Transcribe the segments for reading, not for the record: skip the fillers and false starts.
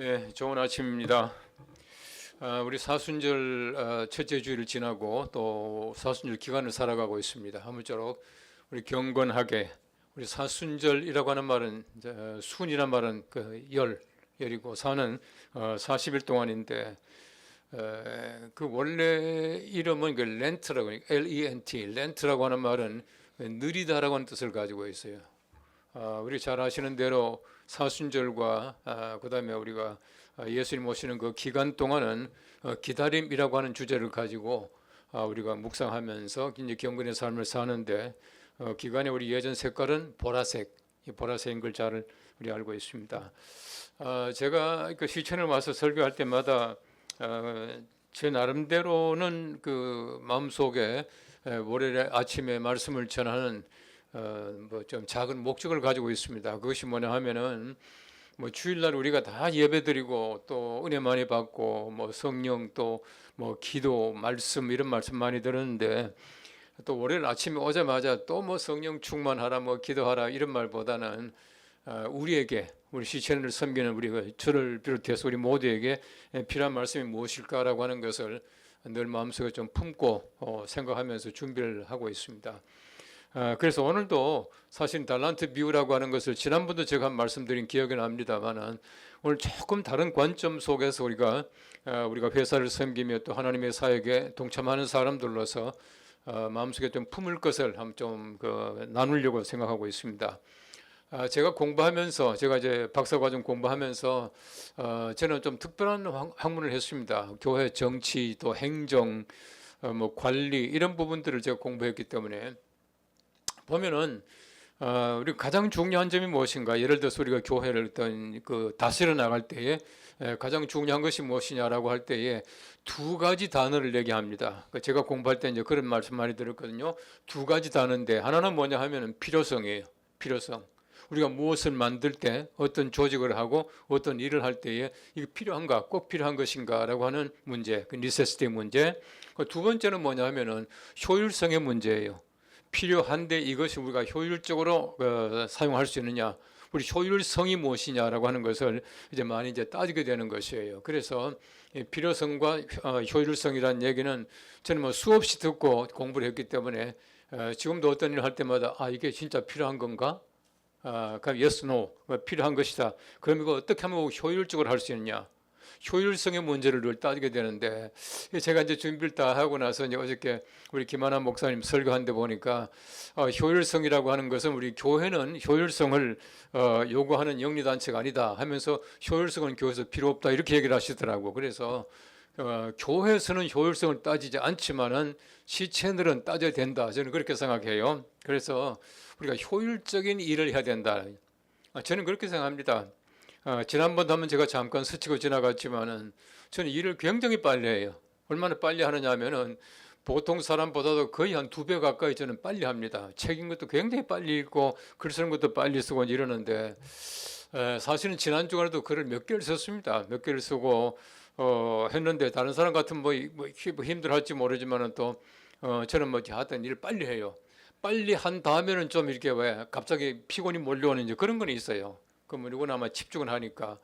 예, 좋은 아침입니다. 우리 사순절 첫째 주일을 지나고 또 사순절 기간을 살아가고 있습니다. 아무쪼록 우리 경건하게 우리 사순절이라고 하는 말은 순이란 말은 그 열이고 사는 40일 동안인데 그 원래 이름은 그 렌트라고 Lent 렌트라고 하는 말은 느리다라고 하는 뜻을 가지고 있어요. 우리 잘 아시는 대로 사순절과 그다음에 우리가 예수님 오시는 그 기간 동안은 기다림이라고 하는 주제를 가지고 우리가 묵상하면서 이제 경건의 삶을 사는데 기간에 우리 예전 색깔은 보라색, 이 보라색인 걸 잘 우리 알고 있습니다. 제가 그 시천을 와서 설교할 때마다 제 나름대로는 그 마음속에 월요일 아침에 말씀을 전하는 뭐 좀 작은 목적을 가지고 있습니다. 그것이 뭐냐 하면은 뭐 주일날 우리가 다 예배드리고 또 은혜 많이 받고 뭐 성령 또 뭐 기도 말씀 이런 말씀 많이 들었는데 또 월요일 아침에 오자마자 또 뭐 성령 충만하라 뭐 기도하라 이런 말보다는 우리에게 우리 시체를 섬기는 우리가 저를 비롯해서 우리 모두에게 필요한 말씀이 무엇일까라고 하는 것을 늘 마음속에 좀 품고 생각하면서 준비를 하고 있습니다. 그래서 오늘도 사실 달란트 비유라고 하는 것을 지난번도 제가 말씀드린 기억이 납니다만은 오늘 조금 다른 관점 속에서 우리가 회사를 섬기며 또 하나님의 사역에 동참하는 사람들로서 마음속에 좀 품을 것을 한번 좀 나누려고 생각하고 있습니다. 제가 공부하면서 제가 이제 박사과정 공부하면서 저는 좀 특별한 학문을 했습니다. 교회 정치 또 행정 뭐 관리 이런 부분들을 제가 공부했기 때문에 보면은 우리 가장 중요한 점이 무엇인가? 예를 들어서 우리가 교회를 어떤 다스려 나갈 때에 가장 중요한 것이 무엇이냐라고 할 때에 두 가지 단어를 얘기합니다. 제가 공부할 때 이제 그런 말씀 많이 들었거든요. 두 가지 단어인데 하나는 뭐냐 하면은 필요성이에요. 필요성. 우리가 무엇을 만들 때 어떤 조직을 하고 어떤 일을 할 때에 이게 필요한가? 꼭 필요한 것인가라고 하는 문제, 그 necessity 문제. 두 번째는 뭐냐 하면은 효율성의 문제예요. 필요한데 이것이 우리가 효율적으로 사용할 수 있느냐, 우리 효율성이 무엇이냐라고 하는 것을 이제 많이 이제 따지게 되는 것이에요. 그래서 필요성과 효율성이라는 얘기는 저는 뭐 수없이 듣고 공부를 했기 때문에 지금도 어떤 일을 할 때마다 이게 진짜 필요한 건가? 그럼 yes, no 필요한 것이다. 그럼 이거 어떻게 하면 효율적으로 할 수 있느냐? 효율성의 문제를 늘 따지게 되는데 제가 이제 준비를 다 하고 나서 이제 어저께 우리 김하나 목사님 설교한데 보니까 효율성이라고 하는 것은 우리 교회는 효율성을 요구하는 영리단체가 아니다 하면서 효율성은 교회에서 필요 없다 이렇게 얘기를 하시더라고. 그래서 교회에서는 효율성을 따지지 않지만은 시체들은 따져야 된다. 저는 그렇게 생각해요. 그래서 우리가 효율적인 일을 해야 된다. 저는 그렇게 생각합니다. 지난번도 한번 제가 잠깐 스치고 지나갔지만은 저는 일을 굉장히 빨리 해요. 얼마나 빨리 하느냐 하면은 보통 사람보다도 거의 한 2배 가까이 저는 빨리 합니다. 책 읽는 것도 굉장히 빨리 읽고 글 쓰는 것도 빨리 쓰고 이러는데 사실은 지난 주간에도 글을 몇 개를 썼습니다. 몇 개를 쓰고 했는데 다른 사람 같으면 뭐 힘들할지 모르지만은 또 저는 뭐 하여튼 일을 빨리 해요. 빨리 한 다음에는 좀 이렇게 왜 갑자기 피곤이 몰려오는 이제 그런 건 있어요. 그러면 이건 아마 집중을 하니까.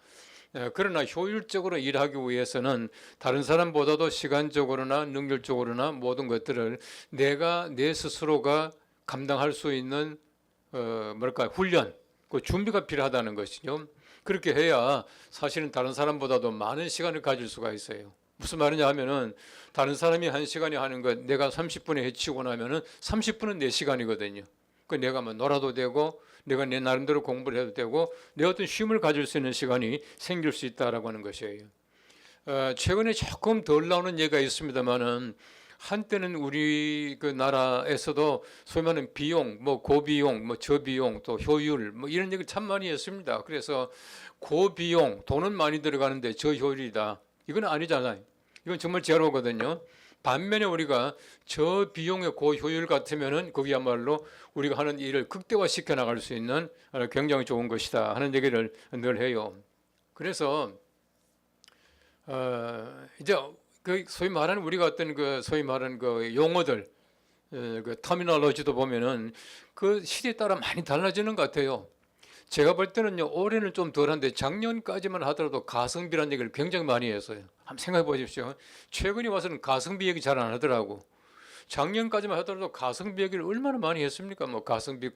그러나 효율적으로 일하기 위해서는 다른 사람보다도 시간적으로나 능률적으로나 모든 것들을 내 스스로가 감당할 수 있는 훈련, 그 준비가 필요하다는 것이죠. 그렇게 해야 사실은 다른 사람보다도 많은 시간을 가질 수가 있어요. 무슨 말이냐 하면은 다른 사람이 1시간에 하는 것 내가 30분에 해치우고 나면은 30분은 내 시간이거든요. 그 내가 뭐 놀아도 되고 내가 내 나름대로 공부를 해도 되고 내 어떤 쉼을 가질 수 있는 시간이 생길 수 있다라고 하는 것이에요. 최근에 조금 덜 나오는 예가 있습니다만은 한때는 우리 그 나라에서도 소위 말하는 비용, 뭐 고비용, 뭐 저비용, 또 효율, 뭐 이런 얘기를 참 많이 했습니다. 그래서 고비용, 돈은 많이 들어가는데 저효율이다. 이건 아니잖아요. 이건 정말 제로거든요. 반면에 우리가 저 비용의 고효율 같으면은 그게야말로 우리가 하는 일을 극대화시켜 나갈 수 있는 굉장히 좋은 것이다 하는 얘기를 늘 해요. 그래서 이제 그 소위 말하는 우리가 어떤 소위 말하는 용어들 그 터미널로지도 보면은 그 시대에 따라 많이 달라지는 것 같아요. 제가 볼 때는요, 올해는 좀 덜한데 작년까지만 하더라도 가성비라는 얘기를 굉장히 많이 했어요. 한번 생각해 보십시오. 최근에 와서는 가성비 얘기 잘 안 하더라고. 작년까지만 하더라도 가성비 얘기를 얼마나 많이 했습니까? 뭐 가성비,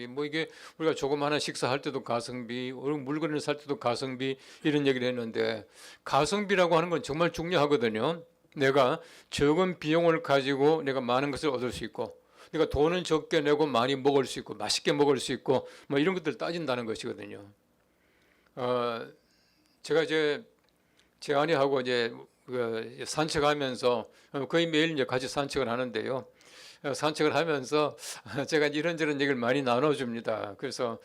뭐 이게 우리가 조그마한 식사할 때도 가성비, 물건을 살 때도 가성비 이런 얘기를 했는데 가성비라고 하는 건 정말 중요하거든요. 내가 적은 비용을 가지고 내가 많은 것을 얻을 수 있고 내가 돈은 적게 내고 많이 먹을 수 있고 맛있게 먹을 수 있고 뭐 이런 것들을 따진다는 것이거든요. 제가 이제 제 아내하고 이제 산책하면서 거의 매일 이제 같이 산책을 하는데요. 산책을 하면서 제가 이런저런 얘기를 많이 나눠줍니다. 그래서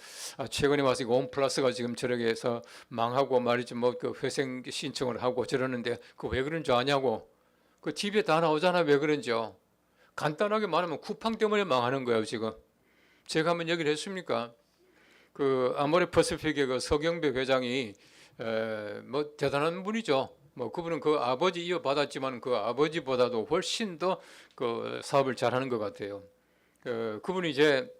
최근에 와서 홈 플러스가 지금 저렇게 해서 망하고 말이지 뭐 그 회생 신청을 하고 저러는데 그 왜 그런 줄 아냐고. 그 TV에 다 나오잖아. 왜 그런지요. 간단하게 말하면 쿠팡 때문에 망하는 거예요, 지금. 제가 한번 얘기를 했습니까? 그 아모레 퍼시픽의 그 서경배 회장이 뭐 대단한 분이죠. 뭐 그분은 그 아버지 이어받았지만 그 아버지보다도 훨씬 더 그 사업을 잘하는 것 같아요. 그분이 이제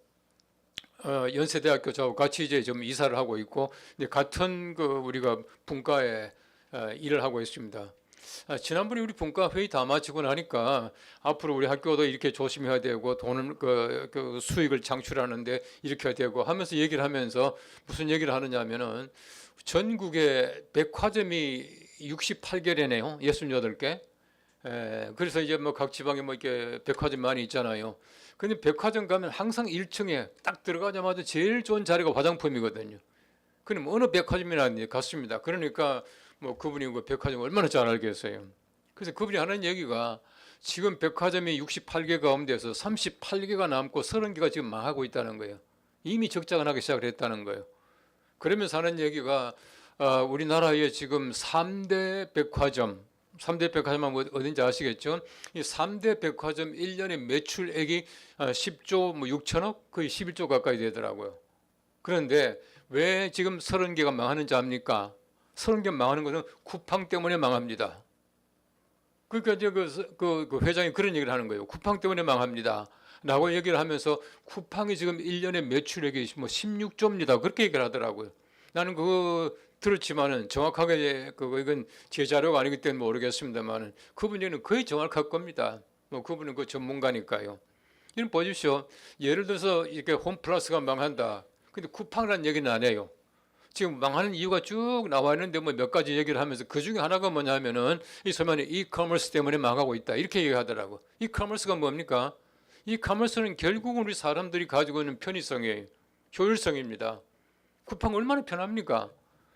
연세대학교 저하고 같이 이제 좀 이사를 하고 있고 이제 같은 그 우리가 분과에 일을 하고 있습니다. 지난번에 우리 분과 회의 다 마치고 나니까 앞으로 우리 학교도 이렇게 조심해야 되고 돈을 그 수익을 창출하는데 이렇게 해야 되고 하면서 얘기를 하면서 무슨 얘기를 하느냐면은 전국에 백화점이 68개래네요. 68개. 그래서 이제 뭐 각 지방에 뭐 이렇게 백화점 많이 있잖아요. 근데 백화점 가면 항상 1층에 딱 들어가자마자 제일 좋은 자리가 화장품이거든요. 그럼 어느 백화점이나 갔습니다. 그러니까 뭐 그분이 그 백화점 얼마나 잘 알겠어요. 그래서 그분이 하는 얘기가 지금 백화점이 68개 가운데서 38개가 남고 30개가 지금 망하고 있다는 거예요. 이미 적자가 나기 시작을 했다는 거예요. 그러면서 하는 얘기가 우리나라에 지금 3대 백화점, 3대 백화점은 어딘지 아시겠죠? 이 3대 백화점 1년에 매출액이 10조 뭐 6천억, 거의 11조 가까이 되더라고요. 그런데 왜 지금 30개가 망하는지 압니까? 30개 망하는 것은 쿠팡 때문에 망합니다. 그러니까 이제 그 회장이 그런 얘기를 하는 거예요. 쿠팡 때문에 망합니다. 라고 얘기를 하면서 쿠팡이 지금 1년에 매출액이 뭐 16조입니다. 그렇게 얘기를 하더라고요. 나는 그거 들었지만은 정확하게 이건 제 자료가 아니기 때문에 모르겠습니다만은 그분 얘기는 거의 정확할 겁니다. 뭐 그분은 그 전문가니까요. 이런 보십시오. 예를 들어서 이렇게 홈플러스가 망한다. 근데 쿠팡이라는 얘기는 안 해요. 지금 망하는 이유가 쭉 나와 있는데 뭐 몇 가지 얘기를 하면서 그 중에 하나가 뭐냐면은 이 소문이 이커머스 때문에 망하고 있다. 이렇게 얘기하더라고. 이커머스가 뭡니까? 이커머스는 결국은 우리 사람들이 가지고 있는 편의성이에요. 효율성입니다. 쿠팡 얼마나 편합니까?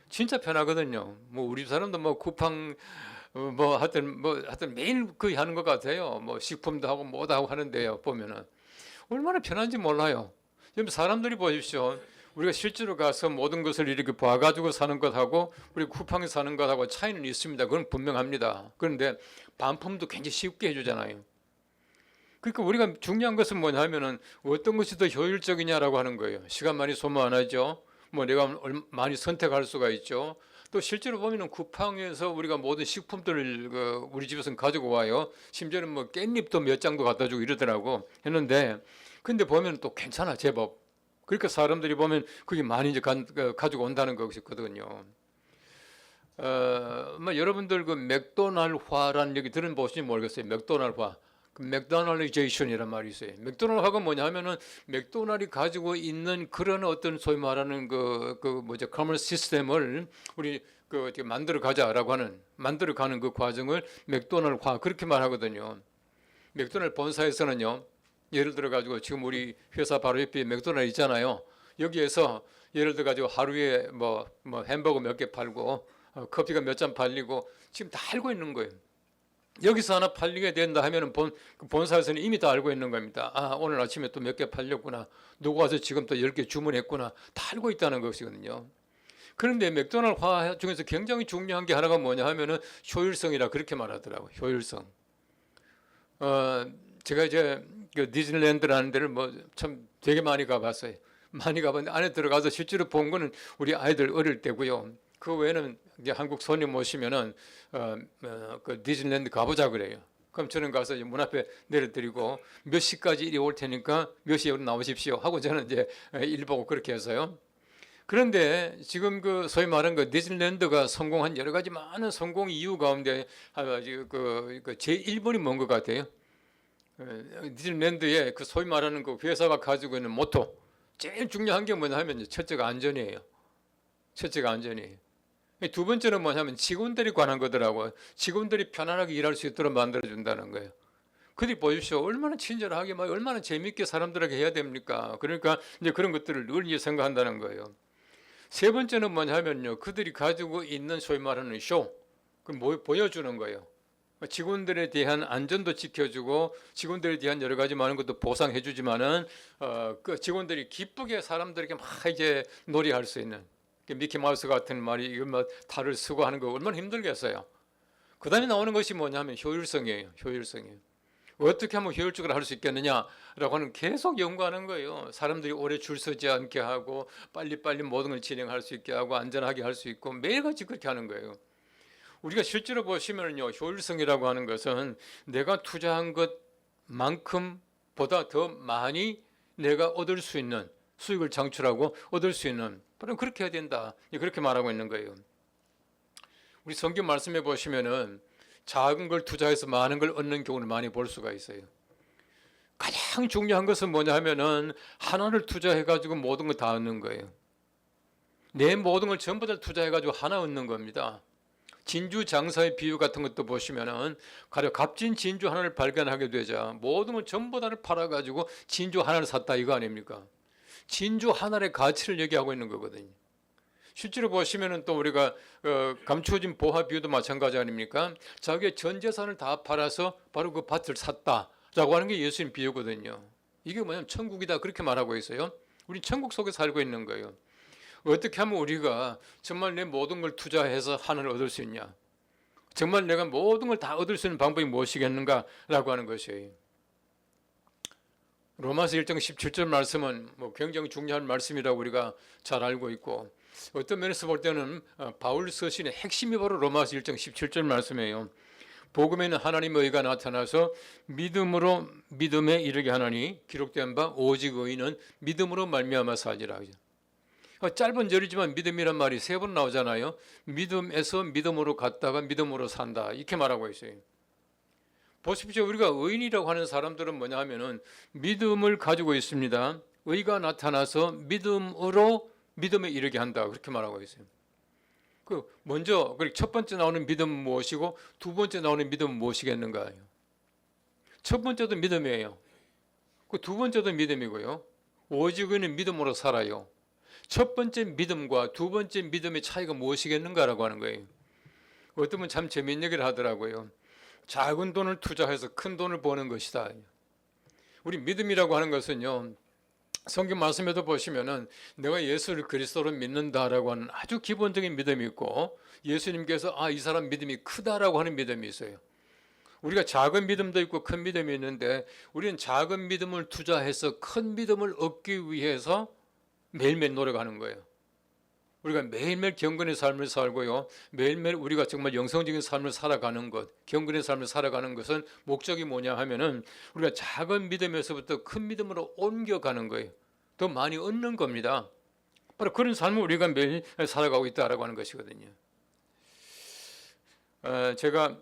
진짜 편하거든요. 뭐 우리 사람도 뭐 쿠팡 뭐 하여튼 매일 거의 하는 것 같아요. 뭐 식품도 하고 뭐도 하고 하는데요. 보면은 얼마나 편한지 몰라요. 지금 사람들이 보십시오. 우리가 실제로 가서 모든 것을 이렇게 봐가지고 사는 것하고 우리 쿠팡에 사는 것하고 차이는 있습니다. 그건 분명합니다. 그런데 반품도 굉장히 쉽게 해주잖아요. 그러니까 우리가 중요한 것은 뭐냐면은 어떤 것이 더 효율적이냐라고 하는 거예요. 시간 많이 소모 안 하죠. 뭐 내가 많이 선택할 수가 있죠. 또 실제로 보면은 쿠팡에서 우리가 모든 식품들을 우리 집에서 가지고 와요. 심지어는 뭐 깻잎도 몇 장도 갖다 주고 이러더라고 했는데 근데 보면 또 괜찮아 제법. 그러니까 사람들이 보면 그게 많이 이제 가지고 온다는 것이거든요. 뭐 여러분들 그 맥도날화라는 얘기 들어보시지 모르겠어요. 맥도날화. 그 맥도날리제이션이란 말이 있어요. 맥도날화가 뭐냐면은 맥도날이 가지고 있는 그런 어떤 소위 말하는 커머스 시스템을 우리 만들어 가자라고 하는 만들어 가는 그 과정을 맥도날화 그렇게 말하거든요. 맥도날 본사에서는요. 예를 들어 가지고 지금 우리 회사 바로 옆에 맥도날드 있잖아요. 여기에서 예를 들어 가지고 하루에 뭐 햄버거 몇 개 팔고 커피가 몇 잔 팔리고 지금 다 알고 있는 거예요. 여기서 하나 팔리게 된다 하면은 본사에서는 이미 다 알고 있는 겁니다. 아, 오늘 아침에 또 몇 개 팔렸구나. 누구 와서 지금 또 10개 주문했구나. 다 알고 있다는 것이거든요. 그런데 맥도날드 중에서 굉장히 중요한 게 하나가 뭐냐 하면은 효율성이라 그렇게 말하더라고요. 효율성. 제가 이제 그 디즈니랜드라는 데를 뭐 참 되게 많이 가봤어요. 많이 가봤는데 안에 들어가서 실제로 본 거는 우리 아이들 어릴 때고요. 그 외에는 이제 한국 손님 오시면은 그 디즈니랜드 가보자 그래요. 그럼 저는 가서 문 앞에 내려드리고 몇 시까지 이리 올 테니까 몇 시에 나오십시오 하고 저는 이제 일 보고 그렇게 해서요. 그런데 지금 그 소위 말하는 그 디즈니랜드가 성공한 여러 가지 많은 성공 이유 가운데 제 1번이 뭔 것 같아요? 디즈니랜드의 그 소위 말하는 그 회사가 가지고 있는 모토, 제일 중요한 게 뭐냐 하면 첫째가 안전이에요. 첫째가 안전이에요. 두 번째는 뭐냐면 직원들이 관한 거더라고요. 직원들이 편안하게 일할 수 있도록 만들어준다는 거예요. 그들이 보십시오. 얼마나 친절하게, 막 얼마나 재밌게 사람들에게 해야 됩니까? 그러니까 이제 그런 것들을 늘 이제 생각한다는 거예요. 세 번째는 뭐냐면요. 그들이 가지고 있는 소위 말하는 쇼, 보여주는 거예요. 직원들에 대한 안전도 지켜주고 직원들에 대한 여러 가지 많은 것도 보상해주지만은 그 직원들이 기쁘게 사람들에게 막 이제 놀이할 수 있는 미키 마우스 같은 말이 이거 막 탈을 쓰고 하는 거 얼마나 힘들겠어요. 그다음에 나오는 것이 뭐냐면 효율성이에요. 효율성이에요. 어떻게 하면 효율적으로 할 수 있겠느냐라고 하는 계속 연구하는 거예요. 사람들이 오래 줄 서지 않게 하고 빨리빨리 모든 걸 진행할 수 있게 하고 안전하게 할 수 있고 매일같이 그렇게 하는 거예요. 우리가 실제로 보시면요, 효율성이라고 하는 것은 내가 투자한 것만큼 보다 더 많이 내가 얻을 수 있는 수익을 창출하고 얻을 수 있는 바로 그렇게 해야 된다. 그렇게 말하고 있는 거예요. 우리 성경 말씀해 보시면은 작은 걸 투자해서 많은 걸 얻는 경우를 많이 볼 수가 있어요. 가장 중요한 것은 뭐냐 하면은 하나를 투자해 가지고 모든 걸 다 얻는 거예요. 내 모든 걸 전부 다 투자해 가지고 하나 얻는 겁니다. 진주 장사의 비유 같은 것도 보시면은 가령 값진 진주 하나를 발견하게 되자 모든 걸 전부 다를 팔아 가지고 진주 하나를 샀다 이거 아닙니까? 진주 하나의 가치를 얘기하고 있는 거거든요. 실제로 보시면은 또 우리가 감추어진 보화 비유도 마찬가지 아닙니까? 자기의 전 재산을 다 팔아서 바로 그 밭을 샀다라고 하는 게 예수님 비유거든요. 이게 뭐냐면 천국이다 그렇게 말하고 있어요. 우리 천국 속에 살고 있는 거예요. 어떻게 하면 우리가 정말 내 모든 걸 투자해서 하늘을 얻을 수 있냐? 정말 내가 모든 걸 다 얻을 수 있는 방법이 무엇이겠는가라고 하는 것이에요. 로마서 1장 17절 말씀은 굉장히 중요한 말씀이라고 우리가 잘 알고 있고 어떤 면에서 볼 때는 바울 서신의 핵심이 바로 로마서 1장 17절 말씀이에요. 복음에는 하나님의 의가 나타나서 믿음으로 믿음에 이르게 하나니 기록된 바 오직 의인은 믿음으로 말미암아 살리라. 짧은 절이지만 믿음이란 말이 세 번 나오잖아요. 믿음에서 믿음으로 갔다가 믿음으로 산다 이렇게 말하고 있어요. 보십시오. 우리가 의인이라고 하는 사람들은 뭐냐 하면은 믿음을 가지고 있습니다. 의가 나타나서 믿음으로 믿음에 이르게 한다 그렇게 말하고 있어요. 먼저 첫 번째 나오는 믿음은 무엇이고 두 번째 나오는 믿음은 무엇이겠는가? 첫 번째도 믿음이에요. 두 번째도 믿음이고요. 오직은 믿음으로 살아요. 첫 번째 믿음과 두 번째 믿음의 차이가 무엇이겠는가라고 하는 거예요. 어떤 분 참 재미있는 얘기를 하더라고요. 작은 돈을 투자해서 큰 돈을 버는 것이다. 우리 믿음이라고 하는 것은요. 성경 말씀에도 보시면은 내가 예수를 그리스도로 믿는다라고 하는 아주 기본적인 믿음이 있고 예수님께서 이 사람 믿음이 크다라고 하는 믿음이 있어요. 우리가 작은 믿음도 있고 큰 믿음이 있는데 우리는 작은 믿음을 투자해서 큰 믿음을 얻기 위해서 매일매일 노력하는 거예요. 우리가 매일매일 경건의 삶을 살고요. 매일매일 우리가 정말 영성적인 삶을 살아가는 것, 경건의 삶을 살아가는 것은 목적이 뭐냐 하면은 우리가 작은 믿음에서부터 큰 믿음으로 옮겨가는 거예요. 더 많이 얻는 겁니다. 바로 그런 삶을 우리가 매일 살아가고 있다라고 하는 것이거든요. 제가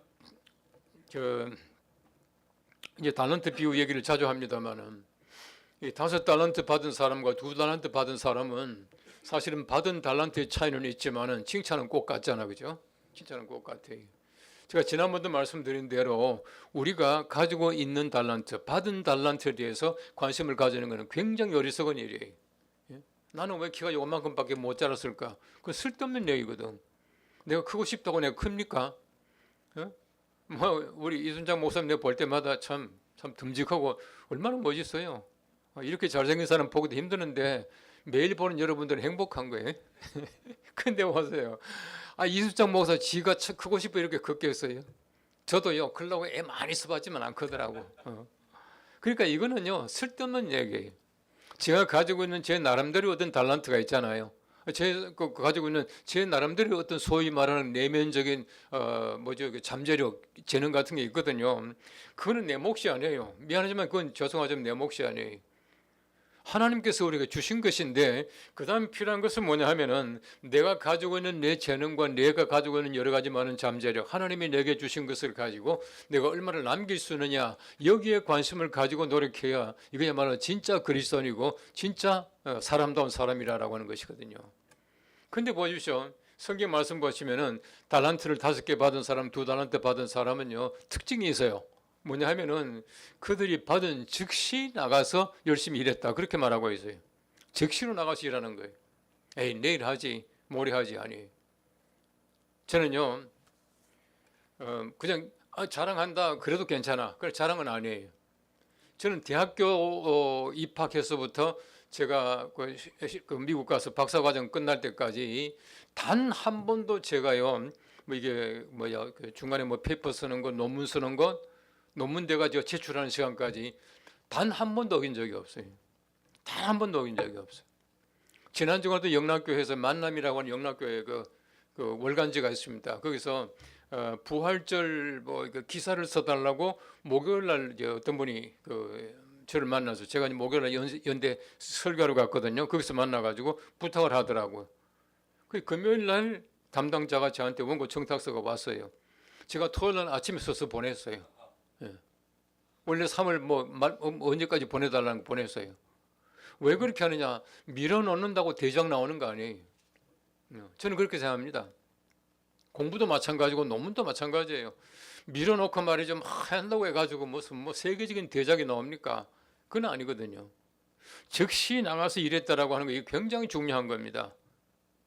이제 달란트 비유 얘기를 자주 합니다만은 5달란트 받은 사람과 2달란트 받은 사람은 사실은 받은 달란트의 차이는 있지만은 칭찬은 꼭 같잖아, 그죠? 칭찬은 꼭 같아요. 제가 지난번도 말씀드린 대로 우리가 가지고 있는 달란트, 받은 달란트에 대해서 관심을 가지는 것은 굉장히 어리석은 일이에요. 나는 왜 키가 요만큼밖에 못 자랐을까? 그건 쓸데없는 얘기거든. 내가 크고 싶다고 내가 큽니까? 우리 이순장 목사님 내가 볼 때마다 참 듬직하고 얼마나 멋있어요. 이렇게 잘생긴 사람 보기도 힘드는데 매일 보는 여러분들은 행복한 거예요. 근데 보세요. 이순장 목사 지가 크고 싶어 이렇게 컸겠어요. 저도요. 그러려고 애 많이 써봤지만 안 크더라고. 그러니까 이거는요. 쓸데없는 얘기예요. 제가 가지고 있는 제 나름대로 어떤 달란트가 있잖아요. 가지고 있는 제 나름대로 어떤 소위 말하는 내면적인 잠재력, 재능 같은 게 있거든요. 그거는 내 몫이 아니에요. 미안하지만 그건 죄송하지만 내 몫이 아니에요. 하나님께서 우리에게 주신 것인데 그 다음 필요한 것은 뭐냐 하면은 내가 가지고 있는 내 재능과 내가 가지고 있는 여러 가지 많은 잠재력, 하나님이 내게 주신 것을 가지고 내가 얼마나 남길 수 있느냐, 여기에 관심을 가지고 노력해야 이거야말로 진짜 그리스도인이고 진짜 사람다운 사람이라고 하는 것이거든요. 근데 보십시오. 성경 말씀 보시면은 달란트를 5개 받은 사람, 2달란트 받은 사람은요 특징이 있어요. 뭐냐 하면은 그들이 받은 즉시 나가서 열심히 일했다, 그렇게 말하고 있어요. 즉시로 나가서 일하는 거예요. 에이, 내일 하지, 모레 하지, 아니. 저는요 그냥 자랑한다 그래도 괜찮아, 그래 자랑은 아니에요. 저는 대학교 입학해서부터 제가 그 미국 가서 박사과정 끝날 때까지 단 한 번도 제가요 뭐 이게 뭐야 그 중간에 뭐 페이퍼 쓰는 거, 논문 쓰는 거, 논문 돼가지고 제출하는 시간까지 단 한 번도 어긴 적이 없어요. 단 한 번도 어긴 적이 없어요. 지난주에도 영락교회에서 만남이라고 하는 영락교회 그 월간지가 있습니다. 거기서 부활절 뭐 기사를 써달라고 목요일 날 어떤 분이 저를 만나서, 제가 목요일 날 연대 설교하러 갔거든요. 거기서 만나가지고 부탁을 하더라고요. 그 금요일 날 담당자가 저한테 원고 청탁서가 왔어요. 제가 토요일 날 아침에 써서 보냈어요. 예. 원래 3월 언제까지 보내달라는 거 보냈어요. 왜 그렇게 하느냐? 밀어넣는다고 대장 나오는 거 아니에요. 저는 그렇게 생각합니다. 공부도 마찬가지고 논문도 마찬가지예요. 밀어놓고 말이죠. 막 한다고 해가지고 무슨 세계적인 대작이 나옵니까? 그건 아니거든요. 즉시 나가서 일했다라고 하는 게 굉장히 중요한 겁니다.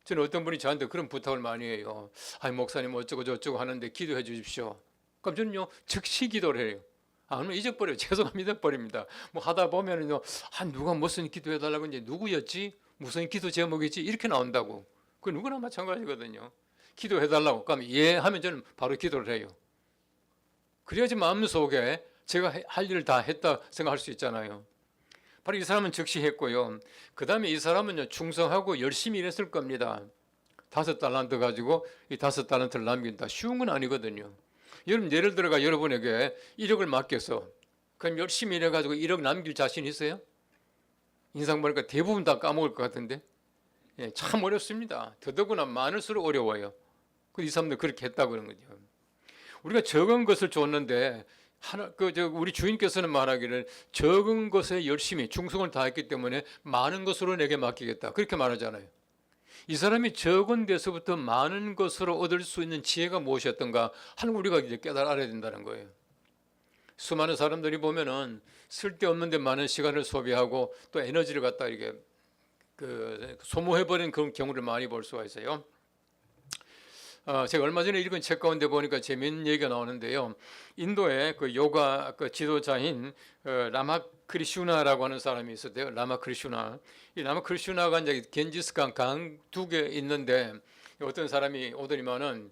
저는 어떤 분이 저한테 그런 부탁을 많이 해요. 아니 목사님 어쩌고 저쩌고 하는데 기도해 주십시오. 그럼 저는요 즉시 기도를 해요. 그러면 잊어버려요. 죄송합니다, 버립니다. 뭐 하다 보면은요, 누가 무슨 기도해 달라고 이제 누구였지? 무슨 기도 제목이지? 이렇게 나온다고. 그 누구나 마찬가지거든요. 기도해 달라고 그러면 예 하면 저는 바로 기도를 해요. 그래야지 마음속에 제가 할 일을 다 했다 생각할 수 있잖아요. 바로 이 사람은 즉시 했고요. 그 다음에 이 사람은 충성하고 열심히 일했을 겁니다. 5달란트 가지고 이 5달란트를 남긴다. 쉬운 건 아니거든요. 여러분 예를 들어가 여러분에게 1억을 맡겨서 그럼 열심히 일해가지고 1억 남길 자신 있어요? 인상 보니까 대부분 다 까먹을 것 같은데. 예, 참 어렵습니다. 더더구나 많을수록 어려워요. 이 사람들 그렇게 했다고 그런 거죠. 우리가 적은 것을 줬는데 우리 주인께서는 말하기를 적은 것에 열심히 충성을 다했기 때문에 많은 것으로 내게 맡기겠다, 그렇게 말하잖아요. 이 사람이 적은 데서부터 많은 것으로 얻을 수 있는 지혜가 무엇이었던가 하는 우리가 이제 깨달아 알아야 된다는 거예요. 수많은 사람들이 보면은 쓸데없는데 많은 시간을 소비하고 또 에너지를 갖다 이렇게 소모해버린 그런 경우를 많이 볼 수가 있어요. 제가 얼마 전에 읽은 책 가운데 보니까 재미있는 얘기가 나오는데요. 인도의 그 요가 지도자인 라마크리슈나라고 하는 사람이 있었대요. 라마크리슈나. 이 라마크리슈나가 이제 겐지스강 강 2개 있는데 어떤 사람이 오더니만은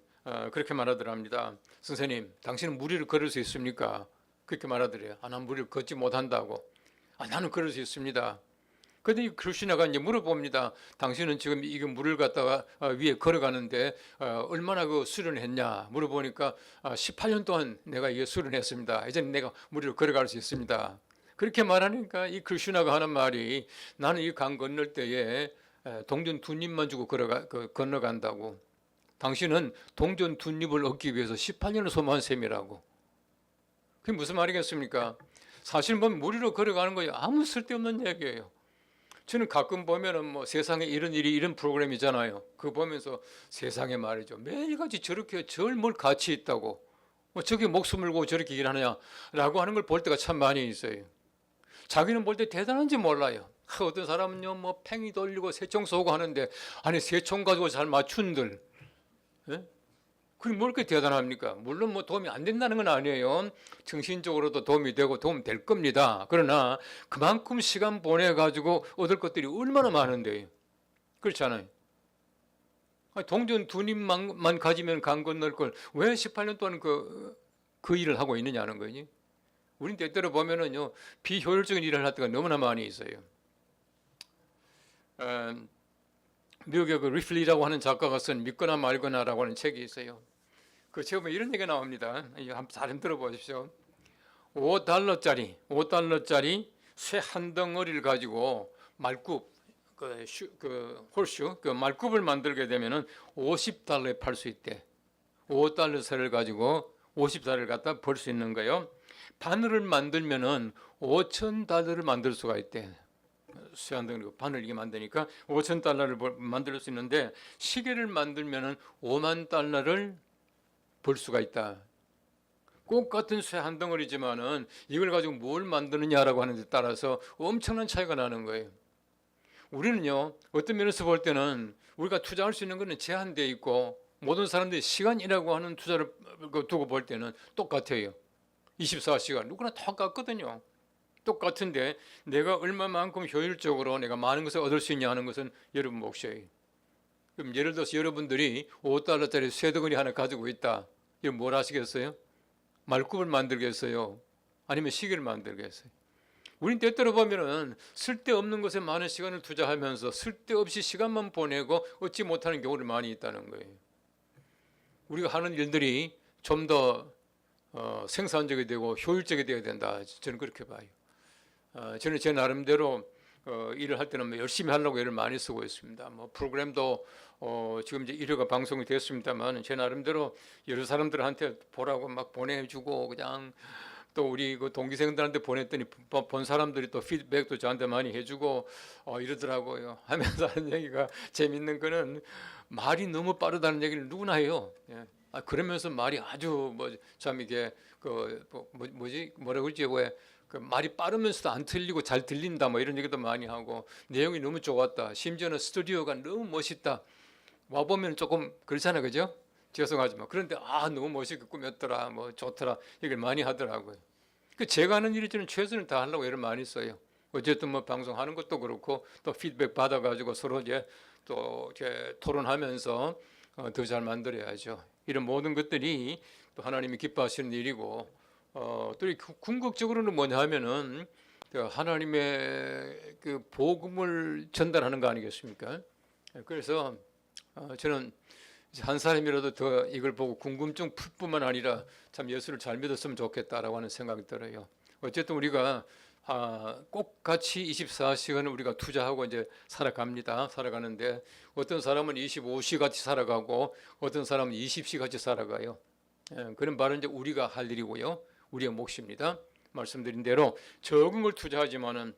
그렇게 말하더랍니다. 선생님, 당신은 물 위를 걸을 수 있습니까? 그렇게 말하더래요. 난 물 위를 걷지 못한다고. 나는 걸을 수 있습니다. 그런데 크리슈나가 이제 물어봅니다. 당신은 지금 이 물을 갖다가 위에 걸어가는데 얼마나 수련했냐 물어보니까 18년 동안 내가 이게 수련했습니다. 이제 내가 물 위를 걸어갈 수 있습니다. 그렇게 말하니까 이 크리슈나가 하는 말이, 나는 이 강 건널 때에 동전 2립만 주고 건너간다고. 당신은 동전 2립을 얻기 위해서 18년을 소모한 셈이라고. 그게 무슨 말이겠습니까? 사실 물 위로 걸어가는 거예요. 아무 쓸데없는 얘기예요. 저는 가끔 보면은 세상에 이런 일이 이런 프로그램이잖아요. 그거 보면서 세상에 말이죠. 매일같이 저렇게 뭘 가치 있다고 저게 목숨을 걸고 저렇게 일하느냐라고 하는 걸 볼 때가 참 많이 있어요. 자기는 볼 때 대단한지 몰라요. 어떤 사람은요 팽이 돌리고 새총 쏘고 하는데 아니 새총 가지고 잘 맞춘들. 예? 그게 뭘 그렇게 대단합니까? 물론 도움이 안 된다는 건 아니에요. 정신적으로도 도움이 되고 도움 될 겁니다. 그러나 그만큼 시간 보내가지고 얻을 것들이 얼마나 많은데요. 그렇잖아요. 동전 2립만 가지면 강 건널 걸 왜 18년 동안 그 일을 하고 있느냐는 거지. 우린 때때로 보면은요 비효율적인 일을 할 때가 너무나 많이 있어요. 미국의 리플리라고 하는 작가가 쓴 믿거나 말거나라고 하는 책이 있어요. 그 책에 보면 이런 얘기가 나옵니다. 한번 잘 들어보십시오. $5짜리 쇠 한 덩어리를 가지고 말굽, 그 홀슈, 그 말굽을 만들게 되면은 $50에 팔 수 있대. $5를 가지고 $50을 갖다 벌 수 있는 거예요. 바늘을 만들면은 $5,000을 만들 수가 있대. 수양등 바늘 이게 만드니까 $5,000를 만들 수 있는데 시계를 만들면은 $50,000를 벌 수가 있다. 꼭 같은 쇠 한 덩어리지만은 이걸 가지고 뭘 만드느냐라고 하는 데 따라서 엄청난 차이가 나는 거예요. 우리는요, 어떤 면에서 볼 때는 우리가 투자할 수 있는 것은 제한되어 있고 모든 사람들이 시간이라고 하는 투자를 두고 볼 때는 똑같아요. 24시간 누구나 똑같거든요. 똑같은데 내가 얼마만큼 효율적으로 내가 많은 것을 얻을 수 있냐 하는 것은 여러분 몫이에요. 그럼 예를 들어서 여러분들이 $5짜리 쇠덩어리 하나 가지고 있다. 이건 뭘 하시겠어요? 말굽을 만들겠어요? 아니면 시계를 만들겠어요? 우린 때때로 보면은 쓸데없는 것에 많은 시간을 투자하면서 쓸데없이 시간만 보내고 얻지 못하는 경우를 많이 있다는 거예요. 우리가 하는 일들이 좀 더 생산적이 되고 효율적이 되어야 된다. 저는 그렇게 봐요. 저는 제 나름대로 일을 할 때는 열심히 하려고 애를 많이 쓰고 있습니다. 뭐 프로그램도 지금 이제 1회가 방송이 됐습니다만 제 나름대로 여러 사람들한테 보라고 막 보내주고 그냥 또 우리 그 동기생들한테 보냈더니 본 사람들이 또 피드백도 저한테 많이 해주고 이러더라고요. 하면서 하는 얘기가 재밌는 거는 말이 너무 빠르다는 얘기를 누구나 해요. 예. 그러면서 말이 아주 뭐 참 이게 뭐라고 그러지 왜 그 말이 빠르면서도 안 틀리고 잘 들린다 뭐 이런 얘기도 많이 하고 내용이 너무 좋았다. 심지어는 스튜디오가 너무 멋있다. 와 보면 조금 그렇잖아요, 그죠? 죄송하지만 그런데 너무 멋있게 꾸몄더라, 뭐 좋더라 얘기를 많이 하더라고요. 그 제가 하는 일이 저는 최선을 다하려고 애를 많이 써요. 어쨌든 뭐 방송하는 것도 그렇고 또 피드백 받아가지고 서로 이제 또 이제 토론하면서 더 잘 만들어야죠. 이런 모든 것들이 또 하나님이 기뻐하시는 일이고 또 궁극적으로는 뭐냐 하면은 하나님의 그 복음을 전달하는 거 아니겠습니까? 그래서 저는 한 사람이라도 더 이걸 보고 궁금증 풀 뿐만 아니라 참 예수를 잘 믿었으면 좋겠다라고 하는 생각이 들어요. 어쨌든 우리가 꼭 같이 24시간을 우리가 투자하고 이제 살아가는데 어떤 사람은 25시 같이 살아가고 어떤 사람은 20시 같이 살아가요. 그런 말은 이제 우리가 할 일이고요. 우리의 몫입니다. 말씀드린 대로 적은 걸 투자하지만은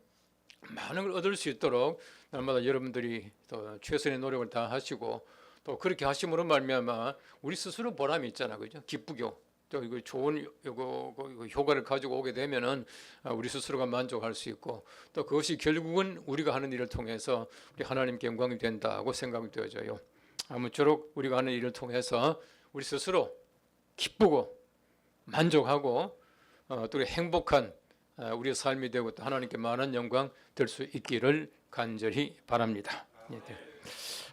많은 걸 얻을 수 있도록 날마다 여러분들이 또 최선의 노력을 다 하시고 또 그렇게 하심으로 말미암아 우리 스스로 보람이 있잖아, 그죠? 기쁘고 또 이거 좋은 이거 효과를 가지고 오게 되면은 우리 스스로가 만족할 수 있고 또 그것이 결국은 우리가 하는 일을 통해서 우리 하나님께 영광이 된다고 생각이 되어져요. 아무쪼록 우리가 하는 일을 통해서 우리 스스로 기쁘고 만족하고 또 행복한 우리의 삶이 되고 또 하나님께 많은 영광 될 수 있기를 간절히 바랍니다. 네.